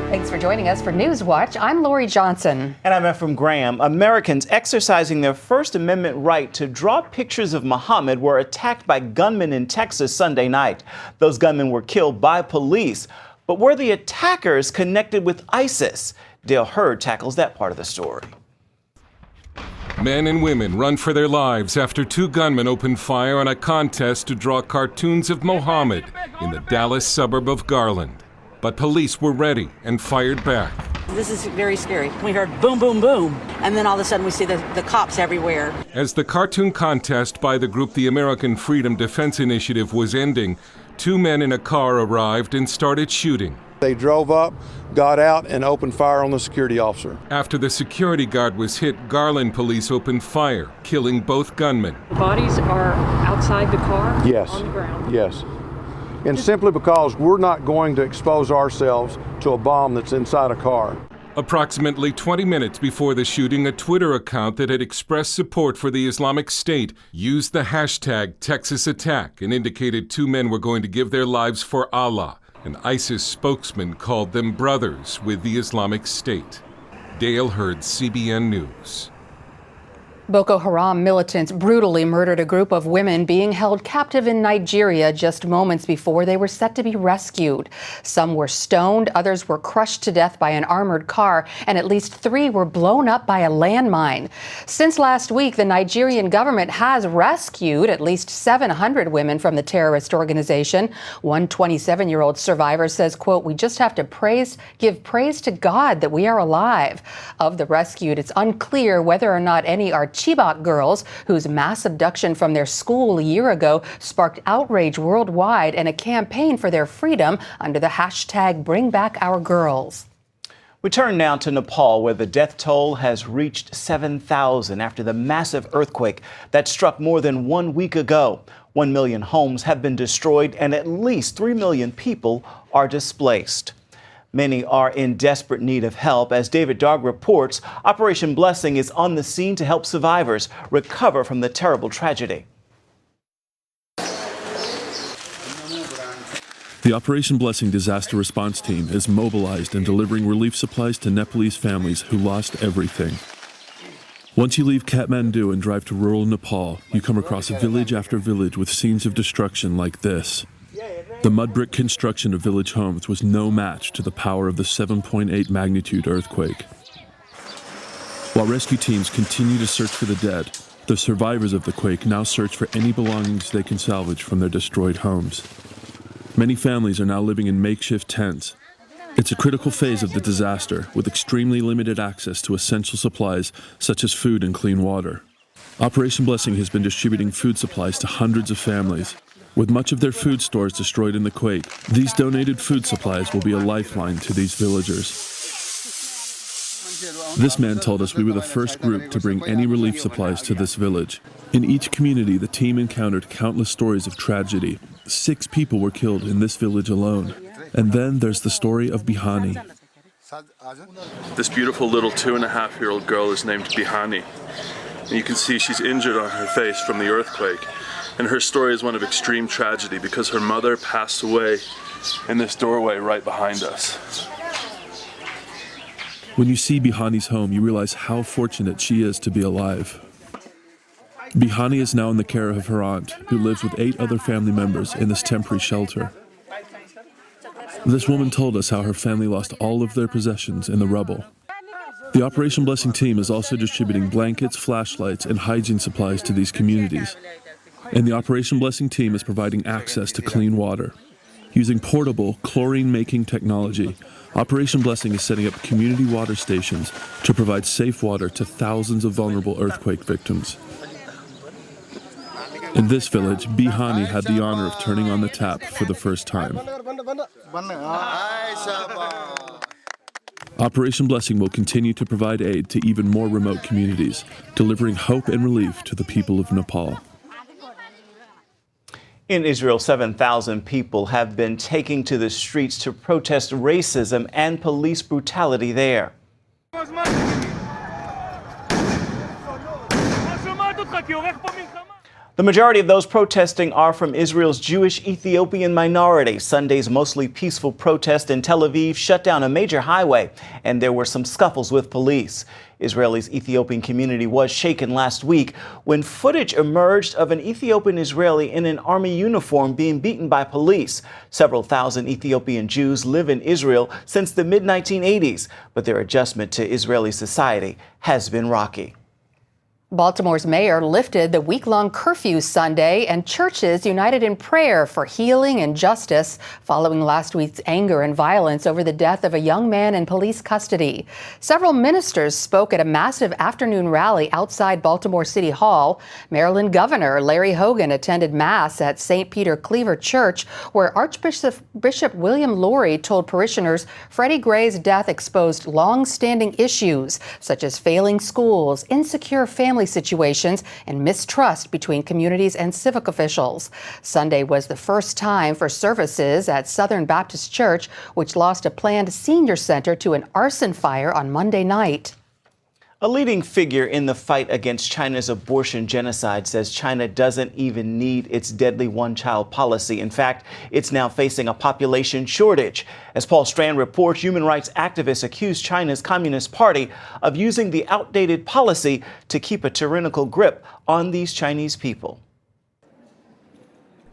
Thanks for joining us for NewsWatch. I'm Lori Johnson. And I'm Ephraim Graham. Americans exercising their First Amendment right to draw pictures of Muhammad were attacked by gunmen in Texas Sunday night. Those gunmen were killed by police. But were the attackers connected with ISIS? Dale Hurd tackles that part of the story. Men and women run for their lives after two gunmen opened fire on a contest to draw cartoons of Muhammad in the Dallas suburb of Garland. But police were ready and fired back. This is very scary. We heard boom, boom, boom, and then all of a sudden we see the cops everywhere. As the cartoon contest by the group the American Freedom Defense Initiative was ending, two men in a car arrived and started shooting. They drove up, got out, and opened fire on the security officer. After the security guard was hit, Garland police opened fire, killing both gunmen. The bodies are outside the car? Yes. On the ground? Yes. And simply because we're not going to expose ourselves to a bomb that's inside a car. Approximately 20 minutes before the shooting, a Twitter account that had expressed support for the Islamic State used the hashtag #TexasAttack and indicated two men were going to give their lives for Allah. An ISIS spokesman called them brothers with the Islamic State. Dale Hurd, CBN News. Boko Haram militants brutally murdered a group of women being held captive in Nigeria just moments before they were set to be rescued. Some were stoned, others were crushed to death by an armored car, and at least 3 were blown up by a landmine. Since last week, the Nigerian government has rescued at least 700 women from the terrorist organization. One 27-year-old survivor says, quote, "We just have to give praise to God that we are alive." Of the rescued, it's unclear whether or not any are Chibok girls, whose mass abduction from their school a year ago sparked outrage worldwide and a campaign for their freedom under the hashtag #BringBackOurGirls. We turn now to Nepal, where the death toll has reached 7,000 after the massive earthquake that struck more than 1 week ago. 1 million homes have been destroyed and at least 3 million people are displaced. Many are in desperate need of help. As David Dog reports, Operation Blessing is on the scene to help survivors recover from the terrible tragedy. The Operation Blessing disaster response team is mobilized and delivering relief supplies to Nepalese families who lost everything. Once you leave Kathmandu and drive to rural Nepal, you come across village after village with scenes of destruction like this. The mud brick construction of village homes was no match to the power of the 7.8 magnitude earthquake. While rescue teams continue to search for the dead, the survivors of the quake now search for any belongings they can salvage from their destroyed homes. Many families are now living in makeshift tents. It's a critical phase of the disaster, with extremely limited access to essential supplies such as food and clean water. Operation Blessing has been distributing food supplies to hundreds of families. With much of their food stores destroyed in the quake, these donated food supplies will be a lifeline to these villagers. This man told us we were the first group to bring any relief supplies to this village. In each community, the team encountered countless stories of tragedy. 6 people were killed in this village alone. And then there's the story of Bihani. This beautiful little 2.5-year-old girl is named Bihani. And you can see she's injured on her face from the earthquake. And her story is one of extreme tragedy because her mother passed away in this doorway right behind us. When you see Bihani's home, you realize how fortunate she is to be alive. Bihani is now in the care of her aunt, who lives with 8 other family members in this temporary shelter. This woman told us how her family lost all of their possessions in the rubble. The Operation Blessing team is also distributing blankets, flashlights, and hygiene supplies to these communities. And the Operation Blessing team is providing access to clean water. Using portable, chlorine-making technology, Operation Blessing is setting up community water stations to provide safe water to thousands of vulnerable earthquake victims. In this village, Bihani had the honor of turning on the tap for the first time. Operation Blessing will continue to provide aid to even more remote communities, delivering hope and relief to the people of Nepal. In Israel, 7,000 people have been taking to the streets to protest racism and police brutality there. The majority of those protesting are from Israel's Jewish Ethiopian minority. Sunday's mostly peaceful protest in Tel Aviv shut down a major highway, and there were some scuffles with police. Israel's Ethiopian community was shaken last week when footage emerged of an Ethiopian Israeli in an army uniform being beaten by police. Several thousand Ethiopian Jews live in Israel since the mid-1980s, but their adjustment to Israeli society has been rocky. Baltimore's mayor lifted the week-long curfew Sunday, and churches united in prayer for healing and justice following last week's anger and violence over the death of a young man in police custody. Several ministers spoke at a massive afternoon rally outside Baltimore City Hall. Maryland Governor Larry Hogan attended Mass at St. Peter Cleaver Church, where Archbishop William Lori told parishioners Freddie Gray's death exposed long-standing issues such as failing schools, insecure family situations, and mistrust between communities and civic officials. Sunday was the first time for services at Southern Baptist Church, which lost a planned senior center to an arson fire on Monday night. A leading figure in the fight against China's abortion genocide says China doesn't even need its deadly one-child policy. In fact, it's now facing a population shortage. As Paul Strand reports, human rights activists accuse China's Communist Party of using the outdated policy to keep a tyrannical grip on these Chinese people.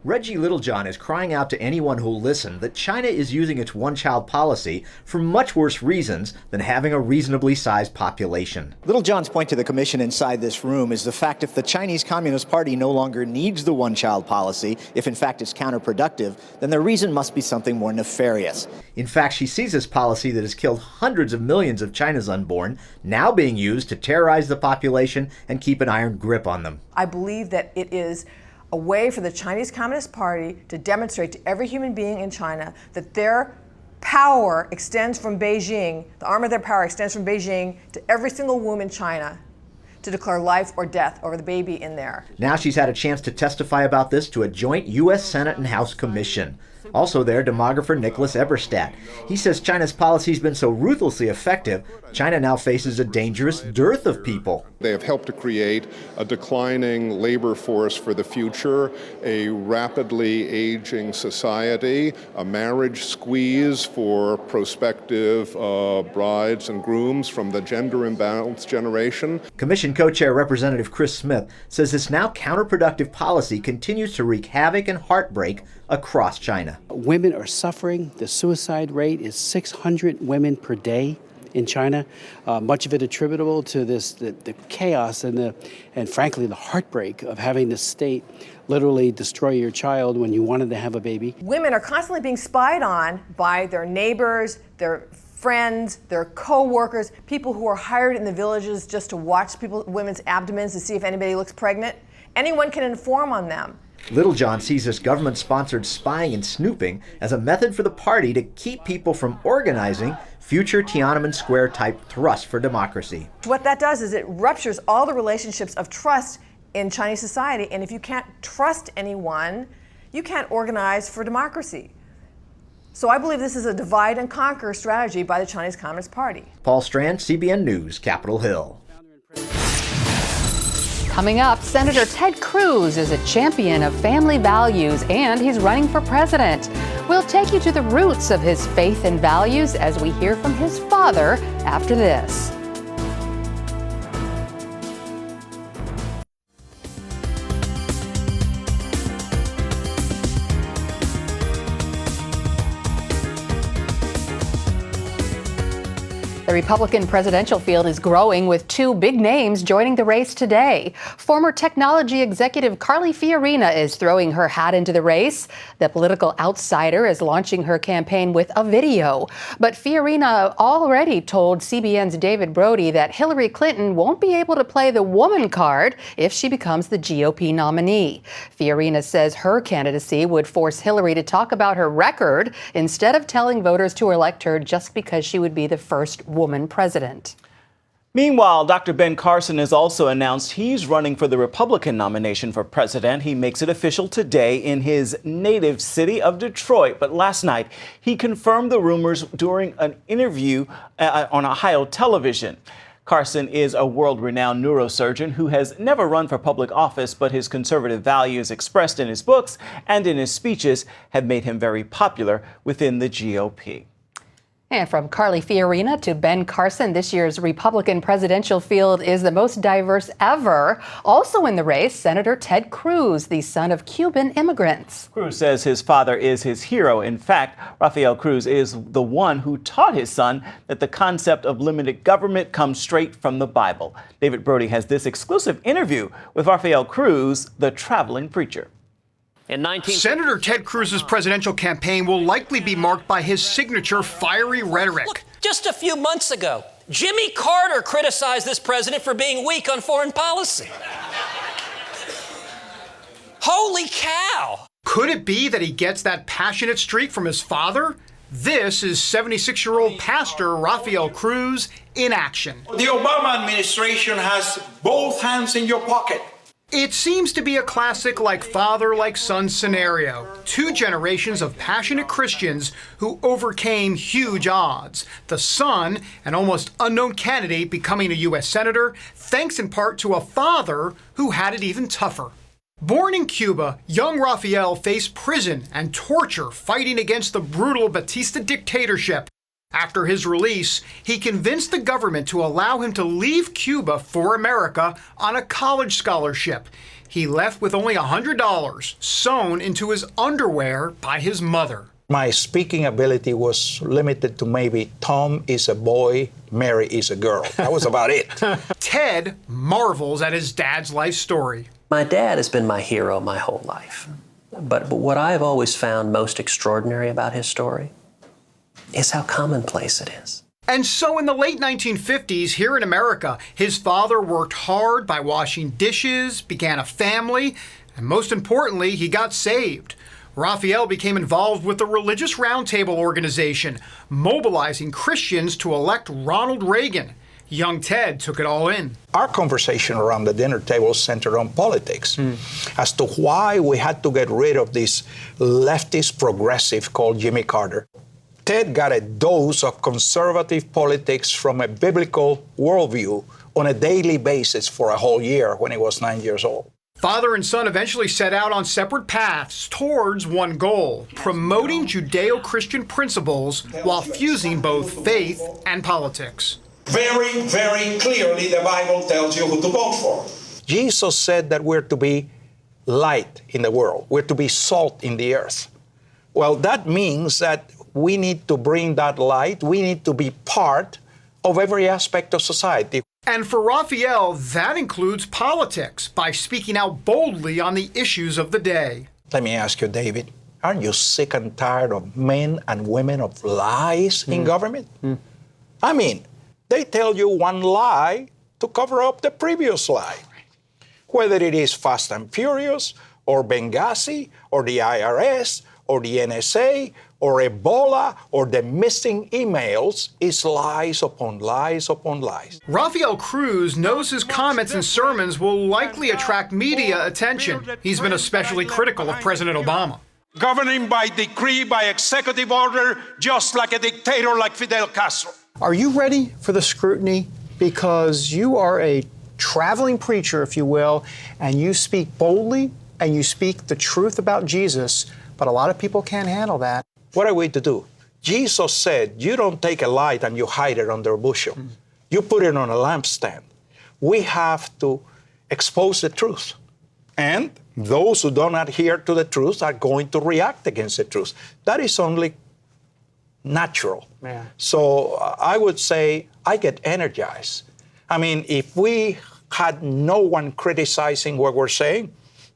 Reggie Littlejohn is crying out to anyone who'll listen that China is using its one-child policy for much worse reasons than having a reasonably sized population. Littlejohn's point to the commission inside this room is the fact if the Chinese Communist Party no longer needs the one-child policy, if in fact it's counterproductive, then the reason must be something more nefarious. In fact, she sees this policy that has killed hundreds of millions of China's unborn now being used to terrorize the population and keep an iron grip on them. I believe that it is a way for the Chinese Communist Party to demonstrate to every human being in China that their power extends from Beijing, the arm of their power extends from Beijing to every single womb in China to declare life or death over the baby in there. Now she's had a chance to testify about this to a joint U.S. Senate and House commission. Also there, demographer Nicholas Eberstadt. He says China's policy's been so ruthlessly effective, China now faces a dangerous dearth of people. They have helped to create a declining labor force for the future, a rapidly aging society, a marriage squeeze for prospective brides and grooms from the gender imbalanced generation. Commission co-chair Representative Chris Smith says this now counterproductive policy continues to wreak havoc and heartbreak across China. Women are suffering. The suicide rate is 600 women per day in China. Much of it attributable to the chaos and frankly the heartbreak of having the state literally destroy your child when you wanted to have a baby. Women are constantly being spied on by their neighbors, their friends, their co-workers, people who are hired in the villages just to watch women's abdomens to see if anybody looks pregnant. Anyone can inform on them. Littlejohn sees this government-sponsored spying and snooping as a method for the party to keep people from organizing future Tiananmen Square-type thrusts for democracy. What that does is it ruptures all the relationships of trust in Chinese society, and if you can't trust anyone, you can't organize for democracy. So I believe this is a divide and conquer strategy by the Chinese Communist Party. Paul Strand, CBN News, Capitol Hill. Coming up, Senator Ted Cruz is a champion of family values, and he's running for president. We'll take you to the roots of his faith and values as we hear from his father after this. The Republican presidential field is growing with two big names joining the race today. Former technology executive Carly Fiorina is throwing her hat into the race. The political outsider is launching her campaign with a video. But Fiorina already told CBN's David Brody that Hillary Clinton won't be able to play the woman card if she becomes the GOP nominee. Fiorina says her candidacy would force Hillary to talk about her record instead of telling voters to elect her just because she would be the first woman president. Meanwhile, Dr. Ben Carson has also announced he's running for the Republican nomination for president. He makes it official today in his native city of Detroit. But last night, he confirmed the rumors during an interview on Ohio television. Carson is a world-renowned neurosurgeon who has never run for public office, but his conservative values expressed in his books and in his speeches have made him very popular within the GOP. And from Carly Fiorina to Ben Carson, this year's Republican presidential field is the most diverse ever. Also in the race, Senator Ted Cruz, the son of Cuban immigrants. Cruz says his father is his hero. In fact, Rafael Cruz is the one who taught his son that the concept of limited government comes straight from the Bible. David Brody has this exclusive interview with Rafael Cruz, the traveling preacher. Senator Ted Cruz's presidential campaign will likely be marked by his signature fiery rhetoric. Look, just a few months ago, Jimmy Carter criticized this president for being weak on foreign policy. Holy cow! Could it be that he gets that passionate streak from his father? This is 76-year-old pastor Rafael Cruz in action. The Obama administration has both hands in your pocket. It seems to be a classic like father, like son scenario. Two generations of passionate Christians who overcame huge odds. The son, an almost unknown candidate, becoming a U.S. senator, thanks in part to a father who had it even tougher. Born in Cuba, young Rafael faced prison and torture fighting against the brutal Batista dictatorship. After his release, he convinced the government to allow him to leave Cuba for America on a college scholarship. He left with only $100 sewn into his underwear by his mother. My speaking ability was limited to maybe Tom is a boy, Mary is a girl. That was about it. Ted marvels at his dad's life story. My dad has been my hero my whole life. But what I've always found most extraordinary about his story is how commonplace it is. And so in the late 1950s, here in America, his father worked hard by washing dishes, began a family, and most importantly, he got saved. Rafael became involved with the Religious Roundtable organization, mobilizing Christians to elect Ronald Reagan. Young Ted took it all in. Our conversation around the dinner table centered on politics, as to why we had to get rid of this leftist progressive called Jimmy Carter. Ted got a dose of conservative politics from a biblical worldview on a daily basis for a whole year when he was 9 years old. Father and son eventually set out on separate paths towards one goal, promoting Judeo-Christian principles while fusing both faith and politics. Very, very clearly, the Bible tells you who to vote for. Jesus said that we're to be light in the world. We're to be salt in the earth. Well, that means that we need to bring that light. We need to be part of every aspect of society. And for Rafael, that includes politics by speaking out boldly on the issues of the day. Let me ask you, David, aren't you sick and tired of men and women of lies in government? I mean, they tell you one lie to cover up the previous lie. Whether it is Fast and Furious, or Benghazi, or the IRS, or the NSA, or Ebola, or the missing emails, is lies upon lies upon lies. Rafael Cruz knows his comments and sermons will likely attract media attention. He's been especially critical of President Obama. Governing by decree, by executive order, just like a dictator like Fidel Castro. Are you ready for the scrutiny? Because you are a traveling preacher, if you will, and you speak boldly and you speak the truth about Jesus, but a lot of people can't handle that. What are we to do? Jesus said, you don't take a light and you hide it under a bushel. You put it on a lampstand. We have to expose the truth. And those who don't adhere to the truth are going to react against the truth. That is only natural. Yeah. So I would say I get energized. I mean, if we had no one criticizing what we're saying,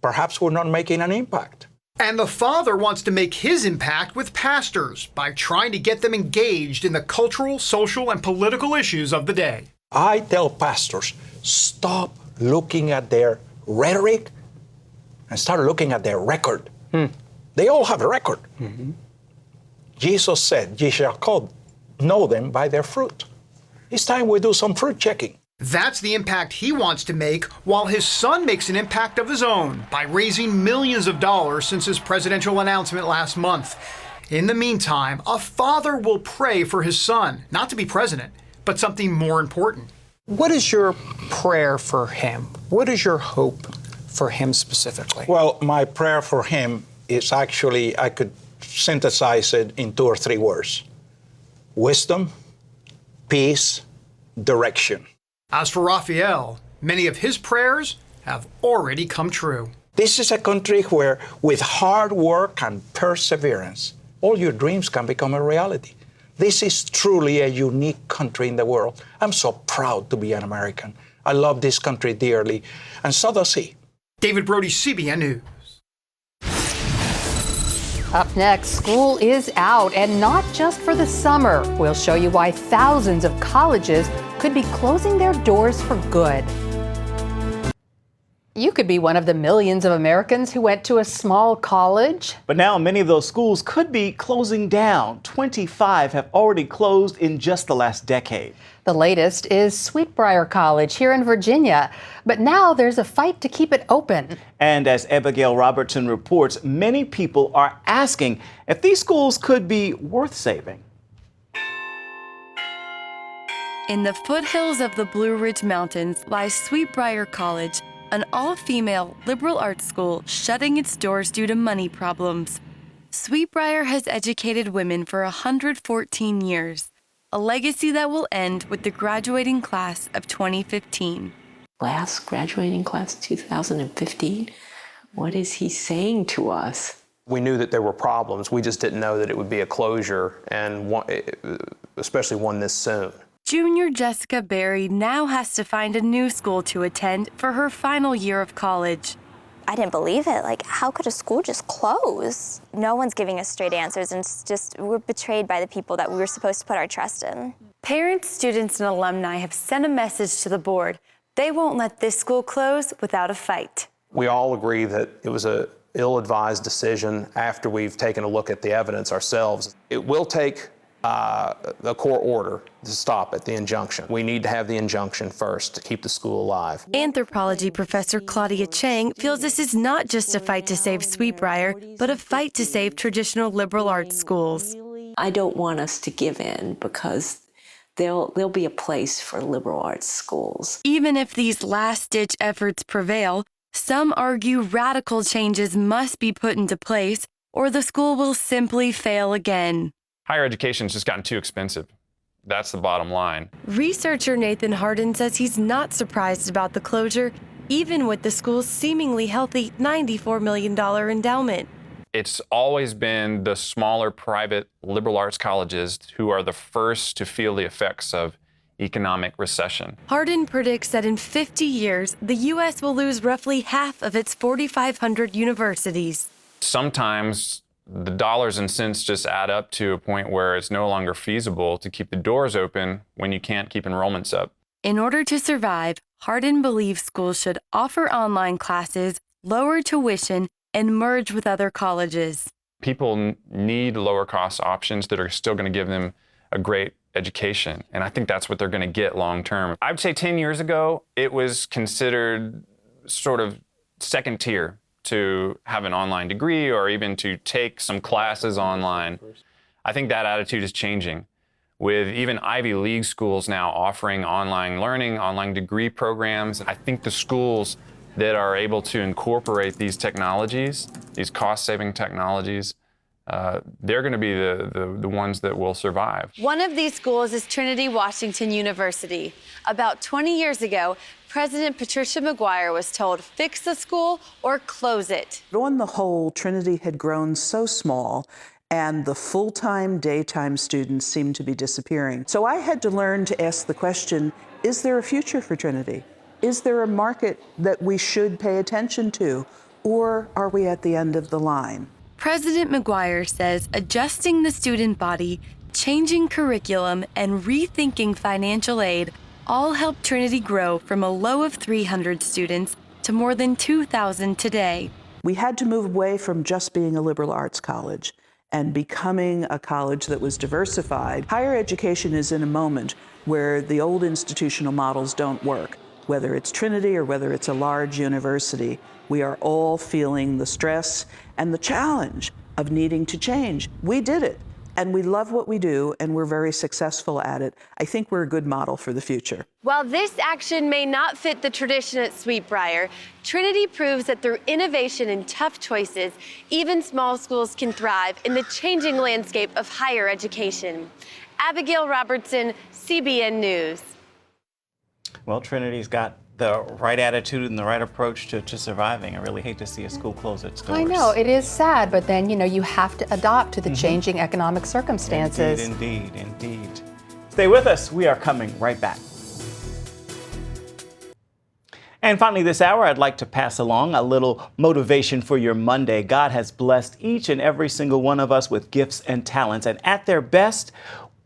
perhaps we're not making an impact. And the father wants to make his impact with pastors by trying to get them engaged in the cultural, social, and political issues of the day. I tell pastors, stop looking at their rhetoric and start looking at their record. They all have a record. Jesus said, ye shall know them by their fruit. It's time we do some fruit checking. That's the impact he wants to make, while his son makes an impact of his own by raising millions of dollars since his presidential announcement last month. In the meantime, a father will pray for his son, not to be president, but something more important. What is your prayer for him? What is your hope for him specifically? Well, my prayer for him is actually, I could synthesize it in 2 or 3 words: wisdom, peace, direction. As for Raphael, many of his prayers have already come true. This is a country where, with hard work and perseverance, all your dreams can become a reality. This is truly a unique country in the world. I'm so proud to be an American. I love this country dearly, and so does he. David Brody, CBN News. Up next, school is out, and not just for the summer. We'll show you why thousands of colleges could be closing their doors for good. You could be one of the millions of Americans who went to a small college. But now many of those schools could be closing down. 25 have already closed in just the last decade. The latest is Briar College here in Virginia. But now there's a fight to keep it open. And as Abigail Robertson reports, many people are asking if these schools could be worth saving. In the foothills of the Blue Ridge Mountains lies Briar College, an all-female liberal arts school shutting its doors due to money problems. Briar has educated women for 114 years, a legacy that will end with the graduating class of 2015. Last graduating class, 2015? What is he saying to us? We knew that there were problems. We just didn't know that it would be a closure, and especially one this soon. Junior Jessica Berry now has to find a new school to attend for her final year of college. I didn't believe it. Like, how could a school just close? No one's giving us straight answers, and it's just, we're betrayed by the people that we were supposed to put our trust in. Parents, students, and alumni have sent a message to the board. They won't let this school close without a fight. We all agree that it was an ill-advised decision after we've taken a look at the evidence ourselves. It will take the court order to stop it, the injunction. We need to have the injunction first to keep the school alive. Anthropology professor Claudia Chang feels this is not just a fight to save Briar, but a fight to save traditional liberal arts schools. I don't want us to give in because there'll be a place for liberal arts schools. Even if these last-ditch efforts prevail, some argue radical changes must be put into place or the school will simply fail again. Higher education's just gotten too expensive. That's the bottom line. Researcher Nathan Hardin says he's not surprised about the closure, even with the school's seemingly healthy $94 million endowment. It's always been the smaller private liberal arts colleges who are the first to feel the effects of economic recession. Hardin predicts that in 50 years, the U.S. will lose roughly half of its 4,500 universities. Sometimes the dollars and cents just add up to a point where it's no longer feasible to keep the doors open when you can't keep enrollments up. In order to survive, Hardin believes schools should offer online classes, lower tuition, and merge with other colleges. People need lower cost options that are still going to give them a great education. And I think that's what they're going to get long term. I would say 10 years ago, it was considered sort of second tier to have an online degree or even to take some classes online. I think that attitude is changing, with even Ivy League schools now offering online learning, online degree programs. I think the schools that are able to incorporate these technologies, these cost-saving technologies, they're going to be the ones that will survive. One of these schools is Trinity Washington University. About 20 years ago, President Patricia McGuire was told, fix the school or close it. On the whole, Trinity had grown so small and the full-time, daytime students seemed to be disappearing. So I had to learn to ask the question, is there a future for Trinity? Is there a market that we should pay attention to? Or are we at the end of the line? President McGuire says adjusting the student body, changing curriculum, and rethinking financial aid all helped Trinity grow from a low of 300 students to more than 2,000 today. We had to move away from just being a liberal arts college and becoming a college that was diversified. Higher education is in a moment where the old institutional models don't work. Whether it's Trinity or whether it's a large university, we are all feeling the stress and the challenge of needing to change. We did it. and we love what we do, and we're very successful at it. I think we're a good model for the future. While this action may not fit the tradition at Sweet Briar, Trinity proves that through innovation and tough choices, even small schools can thrive in the changing landscape of higher education. Abigail Robertson, CBN News. Well, Trinity's got the right attitude and the right approach to surviving. I really hate to see a school close its doors. I know, it is sad, but then, you have to adapt to the changing economic circumstances. Indeed. Stay with us. We are coming right back. And finally this hour, I'd like to pass along a little motivation for your Monday. God has blessed each and every single one of us with gifts and talents, and at their best,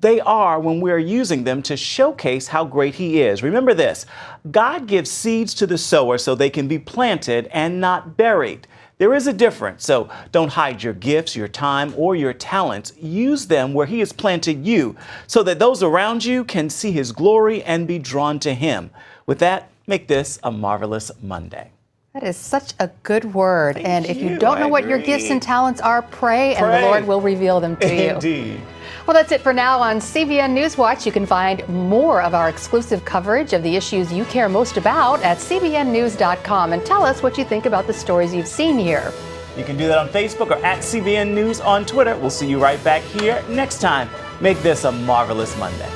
they are when we are using them to showcase how great He is. Remember this, God gives seeds to the sower so they can be planted and not buried. There is a difference, so don't hide your gifts, your time, or your talents. Use them where He has planted you so that those around you can see His glory and be drawn to Him. With that, make this a marvelous Monday. That is such a good word. And if you don't know what your gifts and talents are, pray and the Lord will reveal them to you. Indeed. Well, that's it for now on CBN NewsWatch. You can find more of our exclusive coverage of the issues you care most about at cbnnews.com, and tell us what you think about the stories you've seen here. You can do that on Facebook or at CBN News on Twitter. We'll see you right back here next time. Make this a marvelous Monday.